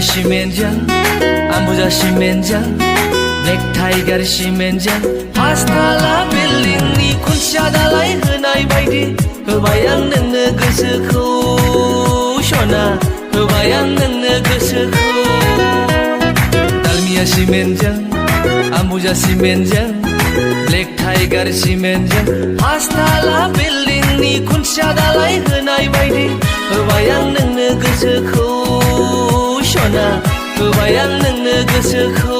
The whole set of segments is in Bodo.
सिमेन्टजों आम्बुजा सिमेन्टजों ब्लेक टाइगार सिमेन्टजों पासताला बिल्डिंनि खुन्थिया दालाय होनाय बायदि होबाय आं नोंनो गोसोखौ सना होबाय आं नोंनो गोसोखौ दालमिया सिमेन्टजों आम्बुजा सिमेन्टजों ब्लेक टाइगार सिमेन्टजों पासताला बिल्डिंनि खुन्थिया दालाय होनाय बायदि होबाय आं नोंनो गोसोखौ सना होबाय आं नोंनो गोसोखौ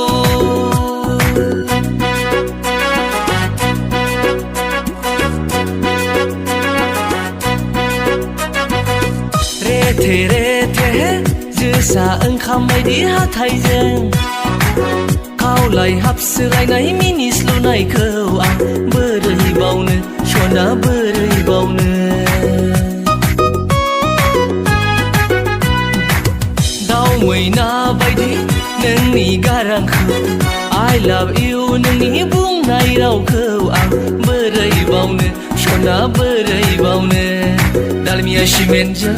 रेथे रेथे जोसा ओंखाम बायदि हाथायजों खावलाय हाबसोलायनाय मिनिस्लुनायखौ आं बोरै बावनो सना बोरै बावनो दाउ मैना बायदि नोंनि गारांखौ I love you नोंनि बुंनाय रावखौ आं बोरै बावनो सना बोरै बावनो दालमिया सिमेन्टजों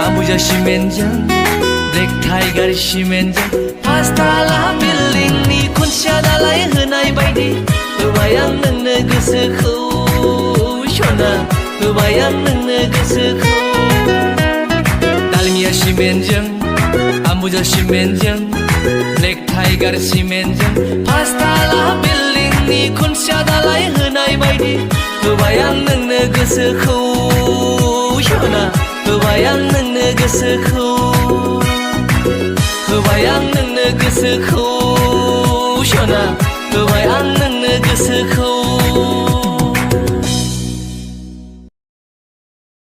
आम्बुजा सिमेन्टजों ब्लेक टाइगार सिमेन्टजों पासताला बिल्डिंनि खुन्थिया दालाय होनाय बायदि होबाय आं नोंनो गोसोखौ सना होबाय आं नोंनो गोसोखौ दालमिया सिमेन्टजों आम्बुजा सिमेन्टजों ब्लेक टाइगार सिमेन्टजों पासताला बिल्डिंनि खुन्थिया दालाय होनाय बायदि होबाय आं नोंनो गोसोखौ सना होबाय आं नोंनो गोसोखौ होबाय आं नोंनो गोसोखौ सना होबाय आं नोंनो गोसोखौ